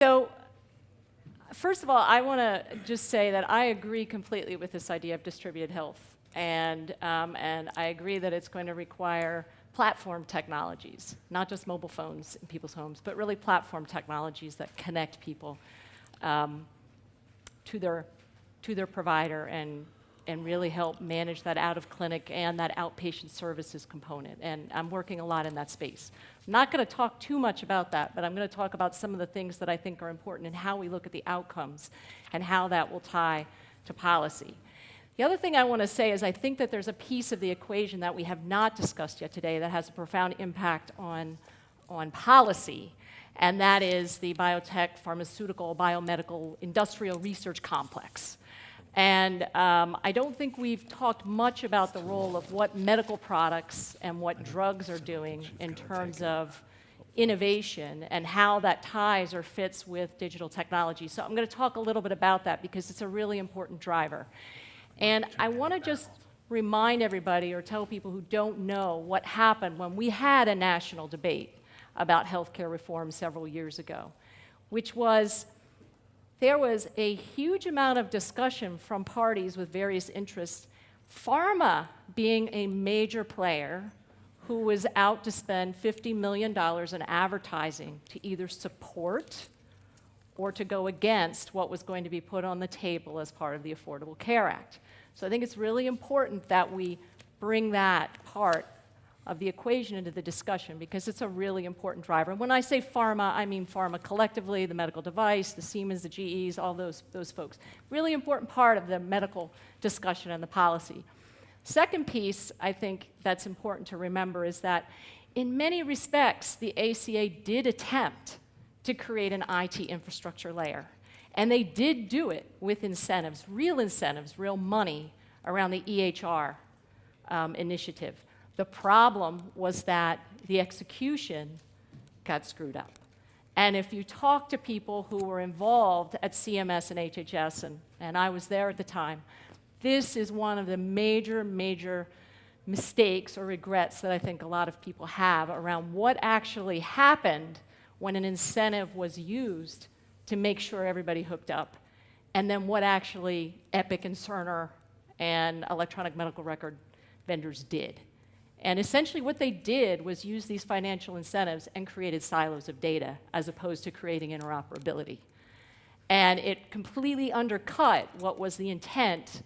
So, first of all, I want to just say that I agree completely with this idea of distributed health. And I agree that it's going to require platform technologies, not just mobile phones in people's homes, but really platform technologies that connect people to their provider and really help manage that out-of-clinic and that outpatient services component. And I'm working a lot in that space. I'm not going to talk too much about that, but I'm going to talk about some of the things that I think are important and how we look at the outcomes and how that will tie to policy. The other thing I want to say is I think that there's a piece of the equation that we have not discussed yet today that has a profound impact on policy, and that is the biotech, pharmaceutical, biomedical, industrial research complex. And I don't think we've talked much about the role of what medical products and what drugs are doing in terms of innovation and how that ties or fits with digital technology. So I'm going to talk a little bit about that because it's a really important driver. And I want to just remind everybody or tell people who don't know what happened when we had a national debate about healthcare reform several years ago, which was there was a huge amount of discussion from parties with various interests, pharma being a major player who was out to spend $50 million in advertising to either support or to go against what was going to be put on the table as part of the Affordable Care Act. So I think it's really important that we bring that part of the equation into the discussion because it's a really important driver. And when I say pharma, I mean pharma collectively, the medical device, the Siemens, the GEs, all those folks. Really important part of the medical discussion and the policy. Second piece I think that's important to remember is that in many respects, the ACA did attempt to create an IT infrastructure layer. And they did do it with incentives, real money around the EHR initiative. The problem was that the execution got screwed up. And if you talk to people who were involved at CMS and HHS, and I was there at the time, this is one of the major mistakes or regrets that I think a lot of people have around what actually happened when an incentive was used to make sure everybody hooked up, and then what actually Epic and Cerner and electronic medical record vendors did. And essentially what they did was use these financial incentives and created silos of data as opposed to creating interoperability. And it completely undercut what was the intent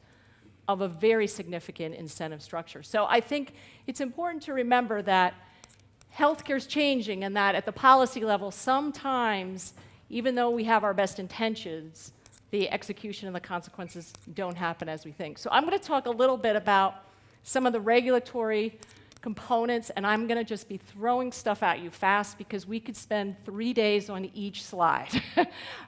of a very significant incentive structure. So I think it's important to remember that healthcare's changing and that at the policy level, sometimes even though we have our best intentions, the execution and the consequences don't happen as we think. So I'm going to talk a little bit about some of the regulatory components, and I'm going to just be throwing stuff at you fast because we could spend 3 days on each slide.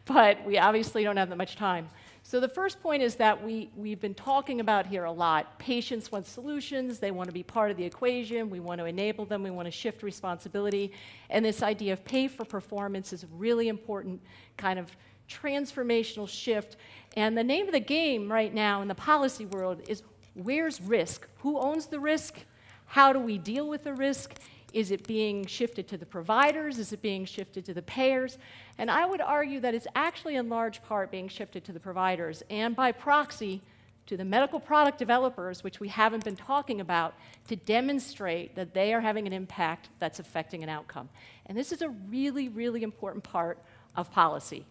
But we obviously don't have that much time. So the first point is that we've been talking about here a lot. Patients want solutions. They want to be part of the equation. We want to enable them. We want to shift responsibility. And this idea of pay for performance is a really important kind of transformational shift. And the name of the game right now in the policy world is where's risk? Who owns the risk? How do we deal with the risk? Is it being shifted to the providers? Is it being shifted to the payers? And I would argue that it's actually in large part being shifted to the providers and by proxy to the medical product developers, which we haven't been talking about, to demonstrate that they are having an impact that's affecting an outcome. And this is a really important part of policy.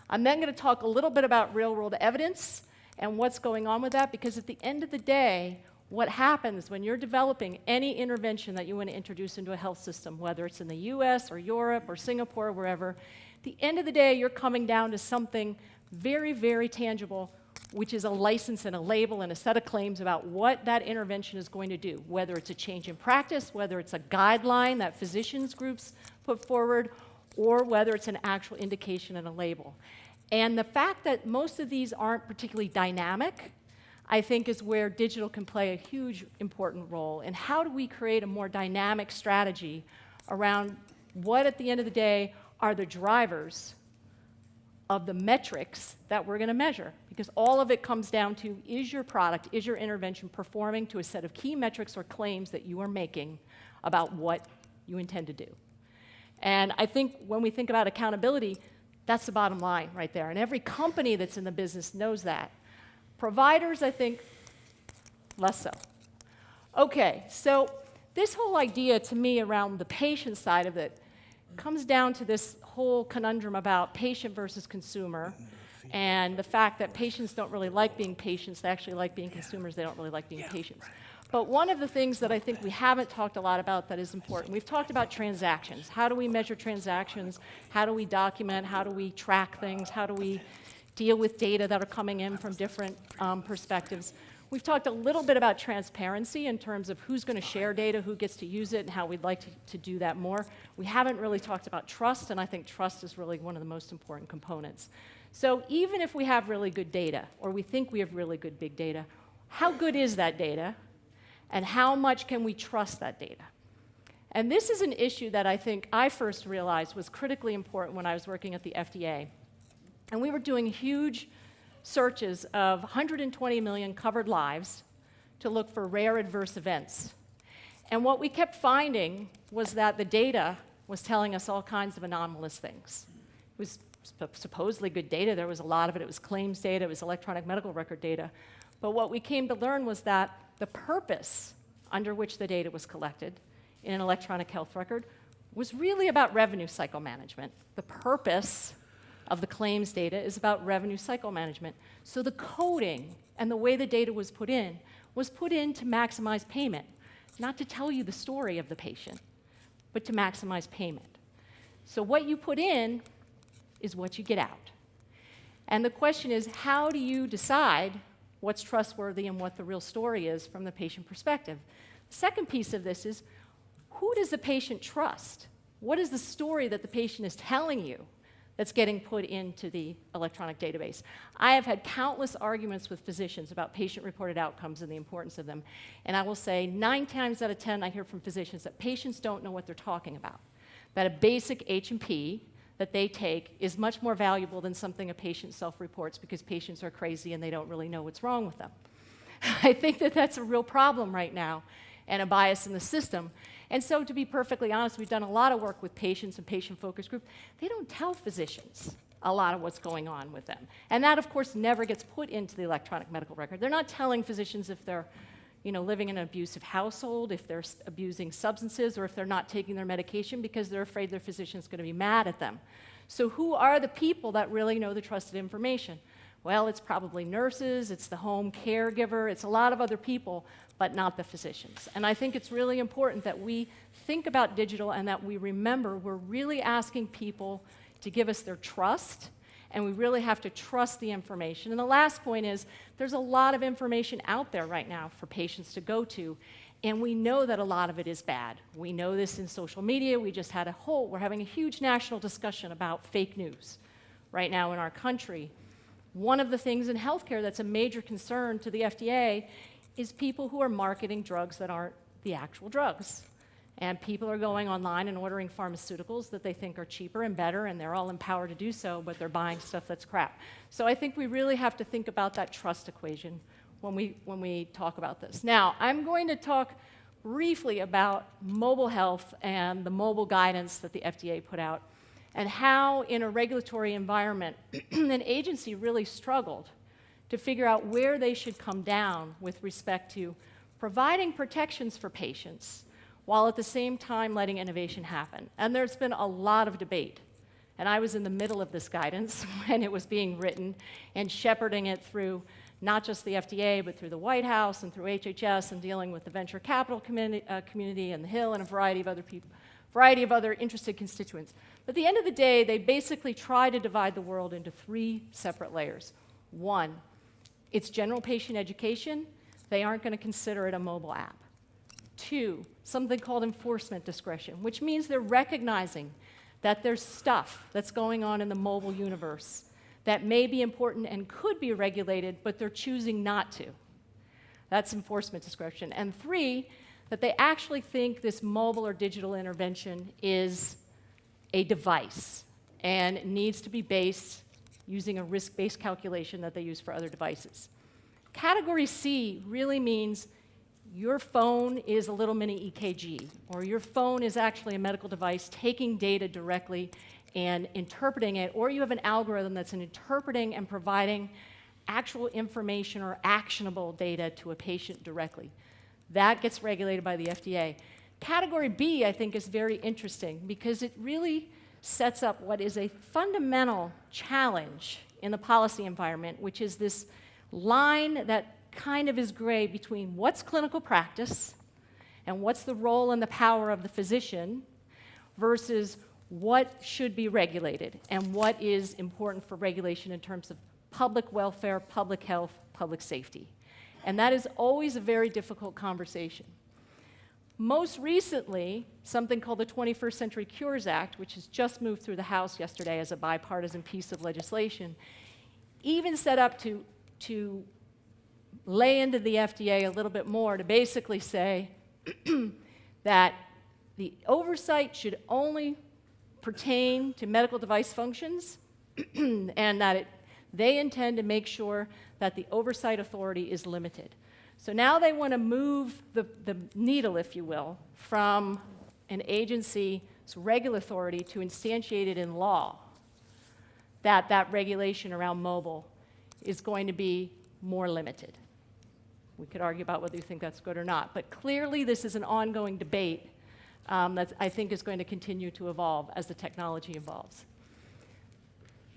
I'm then going to talk a little bit about real-world evidence and what's going on with that, because at the end of the day, what happens when you're developing any intervention that you want to introduce into a health system, whether it's in the US or Europe or Singapore or wherever, at the end of the day, you're coming down to something very tangible, which is a license and a label and a set of claims about what that intervention is going to do, whether it's a change in practice, whether it's a guideline that physicians groups put forward, or whether it's an actual indication and a label. And the fact that most of these aren't particularly dynamic, I think, is where digital can play a huge important role. And how do we create a more dynamic strategy around what, at the end of the day, are the drivers of the metrics that we're going to measure? Because all of it comes down to, is your product, is your intervention performing to a set of key metrics or claims that you are making about what you intend to do? And I think when we think about accountability, That's the bottom line right there. And every company that's in the business knows that. Providers, I think, less so. Okay, so this whole idea to me around the patient side of it comes down to this whole conundrum about patient versus consumer, and the fact that patients don't really like being patients, they actually like being consumers, they don't really like being patients. But one of the things that I think we haven't talked a lot about that is important, we've talked about transactions. How do we measure transactions? How do we document? How do we track things? How do we deal with data that are coming in from different perspectives? We've talked a little bit about transparency in terms of who's going to share data, who gets to use it, and how we'd like to do that more. We haven't really talked about trust, and I think trust is really one of the most important components. So even if we have really good data, or we think we have really good big data, how good is that data, and how much can we trust that data? And this is an issue that I think I first realized was critically important when I was working at the FDA. And we were doing huge searches of 120 million covered lives to look for rare adverse events. And what we kept finding was that the data was telling us all kinds of anomalous things. It was supposedly good data. There was a lot of it. It was claims data. It was electronic medical record data. But what we came to learn was that the purpose under which the data was collected in an electronic health record was really about revenue cycle management. The purpose of the claims data is about revenue cycle management. So the coding and the way the data was put in to maximize payment, not to tell you the story of the patient, but to maximize payment. So what you put in is what you get out. And the question is, how do you decide what's trustworthy and what the real story is from the patient perspective? The second piece of this is, who does the patient trust? What is the story that the patient is telling you that's getting put into the electronic database? I have had countless arguments with physicians about patient-reported outcomes and the importance of them. And I will say 9 times out of 10, I hear from physicians that patients don't know what they're talking about, that a basic H&P that they take is much more valuable than something a patient self-reports because patients are crazy and they don't really know what's wrong with them. I think that that's a real problem right now and a bias in the system. And so to be perfectly honest, we've done a lot of work with patients and patient focus groups. They don't tell physicians a lot of what's going on with them. And that, of course, never gets put into the electronic medical record. They're not telling physicians if they're living in an abusive household, if they're abusing substances, or if they're not taking their medication because they're afraid their physician's going to be mad at them. So who are the people that really know the trusted information? Well, it's probably nurses, it's the home caregiver, it's a lot of other people, but not the physicians. And I think it's really important that we think about digital and that we remember we're really asking people to give us their trust, and we really have to trust the information. And the last point is, there's a lot of information out there right now for patients to go to, and we know that a lot of it is bad. We know this in social media. We're having a huge national discussion about fake news right now in our country. One of the things in healthcare that's a major concern to the FDA is people who are marketing drugs that aren't the actual drugs. And people are going online and ordering pharmaceuticals that they think are cheaper and better, and they're all empowered to do so, but they're buying stuff that's crap. So I think we really have to think about that trust equation when we talk about this. Now, I'm going to talk briefly about mobile health and the mobile guidance that the FDA put out, and how in a regulatory environment, an agency really struggled to figure out where they should come down with respect to providing protections for patients while at the same time letting innovation happen. And there's been a lot of debate. And I was in the middle of this guidance when it was being written and shepherding it through not just the FDA, but through the White House and through HHS and dealing with the venture capital community and the Hill and a variety of other interested constituents. But at the end of the day, they basically try to divide the world into 3 separate layers. 1, it's general patient education. They aren't going to consider it a mobile app. 2, something called enforcement discretion, which means they're recognizing that there's stuff that's going on in the mobile universe that may be important and could be regulated, but they're choosing not to. That's enforcement discretion. And 3, that they actually think this mobile or digital intervention is a device and needs to be based using a risk-based calculation that they use for other devices. Category C really means your phone is a little mini EKG, or your phone is actually a medical device taking data directly and interpreting it, or you have an algorithm that's interpreting and providing actual information or actionable data to a patient directly. That gets regulated by the FDA. Category B, I think, is very interesting because it really sets up what is a fundamental challenge in the policy environment, which is this line that kind of is gray between what's clinical practice and what's the role and the power of the physician versus what should be regulated and what is important for regulation in terms of public welfare, public health, public safety. And that is always a very difficult conversation. Most recently, something called the 21st Century Cures Act, which has just moved through the House yesterday as a bipartisan piece of legislation, even set up to lay into the FDA a little bit more to basically say that the oversight should only pertain to medical device functions and that they intend to make sure that the oversight authority is limited. So now they want to move the needle, if you will, from an agency's regulatory authority to instantiate it in law, that regulation around mobile is going to be more limited. We could argue about whether you think that's good or not, but clearly this is an ongoing debate that I think is going to continue to evolve as the technology evolves.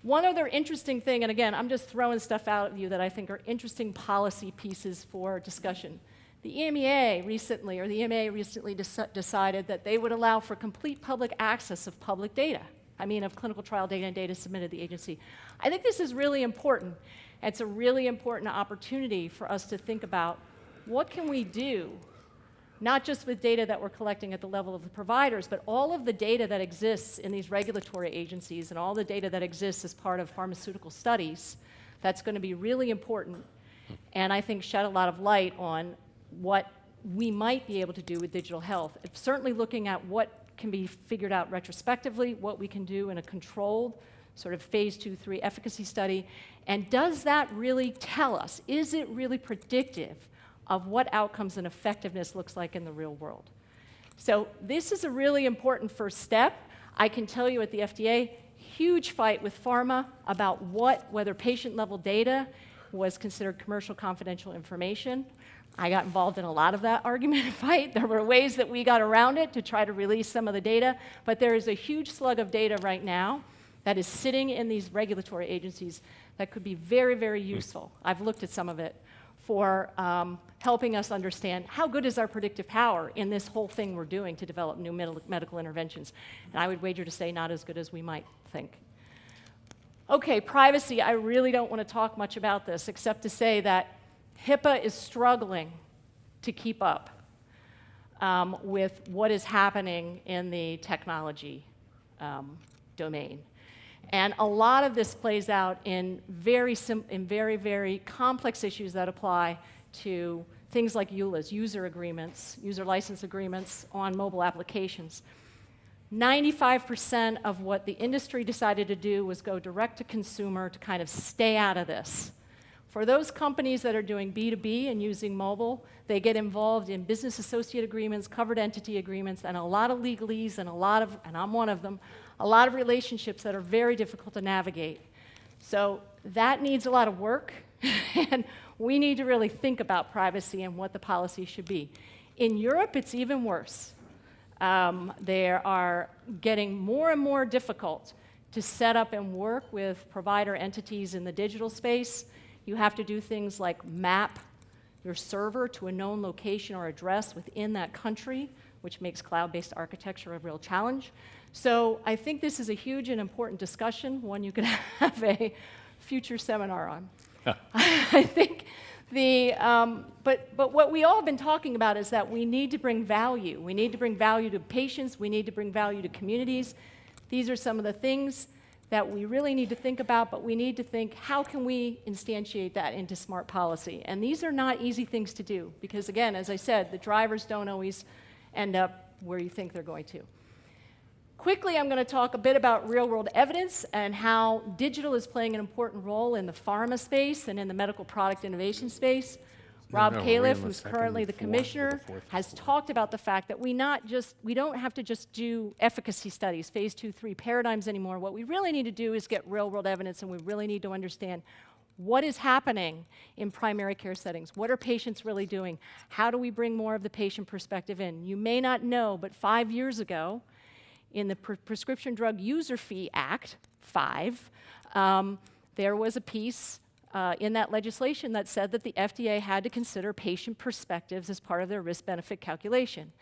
One other interesting thing, and again, I'm just throwing stuff out at you that I think are interesting policy pieces for discussion. The EMA recently decided that they would allow for complete public access of public data. Of clinical trial data and data submitted to the agency. I think this is really important. It's a really important opportunity for us to think about what can we do, not just with data that we're collecting at the level of the providers, but all of the data that exists in these regulatory agencies and all the data that exists as part of pharmaceutical studies that's going to be really important and I think shed a lot of light on what we might be able to do with digital health. It's certainly looking at what can be figured out retrospectively, what we can do in a controlled sort of phase 2-3 efficacy study, and does that really tell us, is it really predictive of what outcomes and effectiveness looks like in the real world? So this is a really important first step. I can tell you at the FDA, huge fight with pharma about whether patient-level data was considered commercial confidential information. I got involved in a lot of that argument and fight. There were ways that we got around it to try to release some of the data, but there is a huge slug of data right now that is sitting in these regulatory agencies that could be very, very useful. I've looked at some of it for helping us understand how good is our predictive power in this whole thing we're doing to develop new medical interventions. And I would wager to say not as good as we might think. Okay, privacy. I really don't want to talk much about this except to say that HIPAA is struggling to keep up with what is happening in the technology domain. And a lot of this plays out in very, very complex issues that apply to things like EULAs, user agreements, user license agreements on mobile applications. 95% of what the industry decided to do was go direct to consumer to kind of stay out of this. For those companies that are doing B2B and using mobile, they get involved in business associate agreements, covered entity agreements, and a lot of legalese and and I'm one of them, a lot of relationships that are very difficult to navigate. So that needs a lot of work, and we need to really think about privacy and what the policy should be. In Europe, it's even worse. They are getting more and more difficult to set up and work with provider entities in the digital space. You have to do things like map your server to a known location or address within that country, which makes cloud-based architecture a real challenge. So I think this is a huge and important discussion, one you could have a future seminar on. I think but what we all have been talking about is that we need to bring value. We need to bring value to patients. We need to bring value to communities. These are some of the things that we really need to think about, but we need to think, how can we instantiate that into smart policy? And these are not easy things to do, because again, as I said, the drivers don't always end up where you think they're going to. Quickly, I'm going to talk a bit about real-world evidence and how digital is playing an important role in the pharma space and in the medical product innovation space. Rob No, Califf, we're in the who's second currently the fourth, commissioner, the fourth has floor. talked about the fact that we don't have to just do efficacy studies, phase 2, 3 paradigms anymore. What we really need to do is get real-world evidence, and we really need to understand what is happening in primary care settings. What are patients really doing? How do we bring more of the patient perspective in? You may not know, but 5 years ago, in the Prescription Drug User Fee Act, 5, there was a piece in that legislation that said that the FDA had to consider patient perspectives as part of their risk-benefit calculation.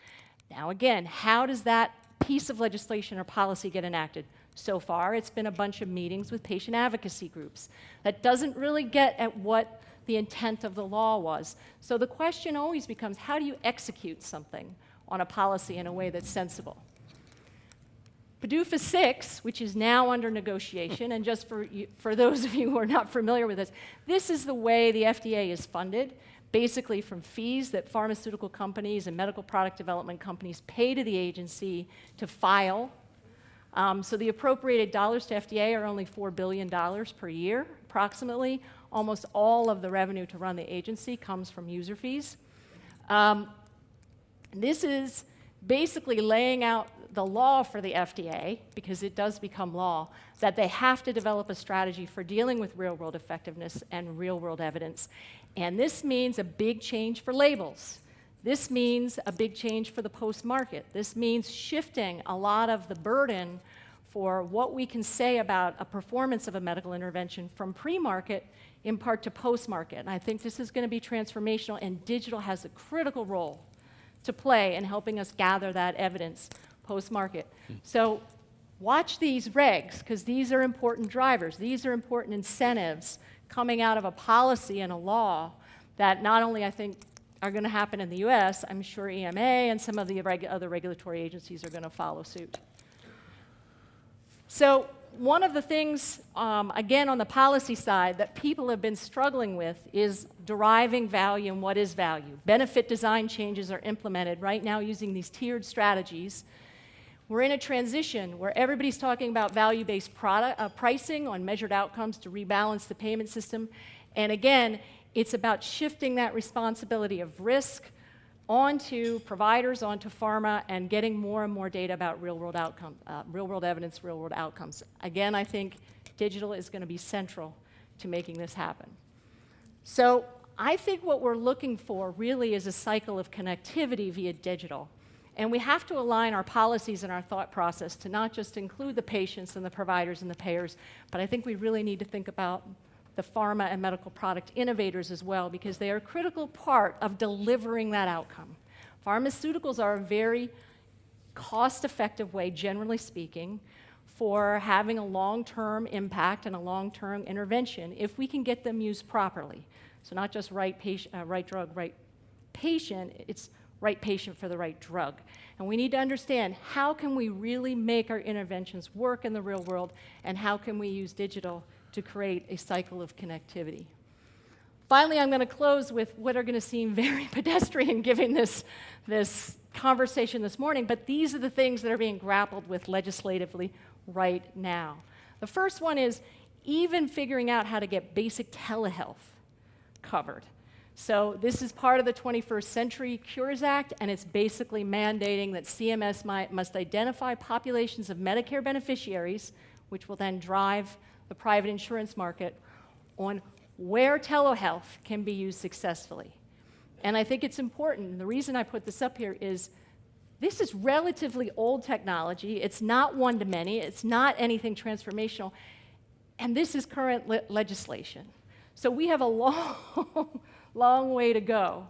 Now again, how does that piece of legislation or policy get enacted? So far, it's been a bunch of meetings with patient advocacy groups. That doesn't really get at what the intent of the law was. So the question always becomes, how do you execute something on a policy in a way that's sensible? PDUFA 6, which is now under negotiation, and just for those of you who are not familiar with this is the way the FDA is funded, basically from fees that pharmaceutical companies and medical product development companies pay to the agency to file. So the appropriated dollars to FDA are only $4 billion per year, approximately. Almost all of the revenue to run the agency comes from user fees. This is basically laying out the law for the FDA, because it does become law, that they have to develop a strategy for dealing with real-world effectiveness and real-world evidence. And this means a big change for labels. This means a big change for the post-market. This means shifting a lot of the burden for what we can say about a performance of a medical intervention from pre-market in part to post-market. And I think this is going to be transformational, and digital has a critical role to play in helping us gather that evidence post-market. So watch these regs, because these are important drivers. These are important incentives coming out of a policy and a law that not only, I think, are going to happen in the US, I'm sure EMA and some of the other regulatory agencies are going to follow suit. So one of the things, again, on the policy side that people have been struggling with is deriving value and what is value. Benefit design changes are implemented right now using these tiered strategies. We're in a transition where everybody's talking about value-based pricing on measured outcomes to rebalance the payment system. And again, it's about shifting that responsibility of risk onto providers, onto pharma, and getting more and more data about real-world evidence, real-world outcomes. Again, I think digital is going to be central to making this happen. So I think what we're looking for really is a cycle of connectivity via digital. And we have to align our policies and our thought process to not just include the patients and the providers and the payers, but I think we really need to think about the pharma and medical product innovators as well, because they are a critical part of delivering that outcome. Pharmaceuticals are a very cost-effective way, generally speaking, for having a long-term impact and a long-term intervention if we can get them used properly. So not just right drug, right patient, it's right patient for the right drug. And we need to understand, how can we really make our interventions work in the real world, and how can we use digital to create a cycle of connectivity? Finally, I'm going to close with what are going to seem very pedestrian given this conversation this morning, but these are the things that are being grappled with legislatively right now. The first one is even figuring out how to get basic telehealth covered. So this is part of the 21st Century Cures Act, and it's basically mandating that CMS must identify populations of Medicare beneficiaries, which will then drive the private insurance market, on where telehealth can be used successfully. And I think it's important. The reason I put this up here is this is relatively old technology. It's not one-to-many. It's not anything transformational. And this is current legislation. So we have a long way to go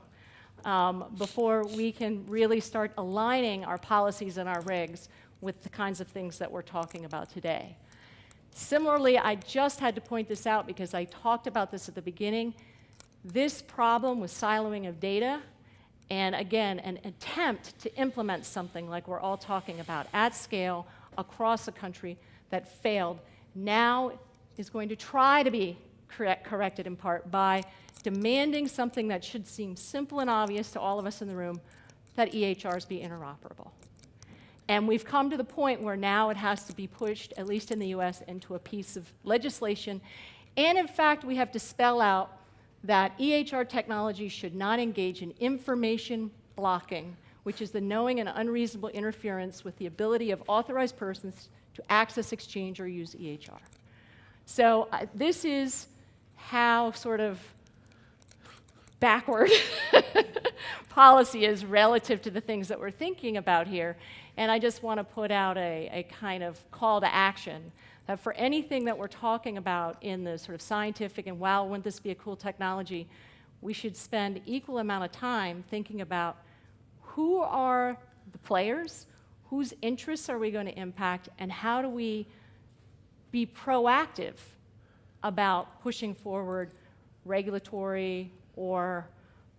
before we can really start aligning our policies and our regs with the kinds of things that we're talking about today. Similarly, I just had to point this out because I talked about this at the beginning. This problem with siloing of data, and again, an attempt to implement something like we're all talking about at scale across the country that failed, now is going to try to be corrected in part by demanding something that should seem simple and obvious to all of us in the room, that EHRs be interoperable. And we've come to the point where now it has to be pushed, at least in the US, into a piece of legislation. And in fact, we have to spell out that EHR technology should not engage in information blocking, which is the knowing and unreasonable interference with the ability of authorized persons to access, exchange, or use EHR. So this is how sort of backward policy is relative to the things that we're thinking about here. And I just want to put out a kind of call to action that for anything that we're talking about in the sort of scientific and wow, wouldn't this be a cool technology, we should spend equal amount of time thinking about who are the players, whose interests are we going to impact, and how do we be proactive about pushing forward regulatory or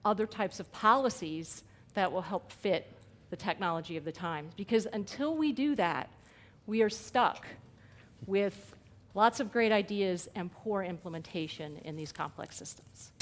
other types of policies that will help fit the technology of the times. Because until we do that, we are stuck with lots of great ideas and poor implementation in these complex systems.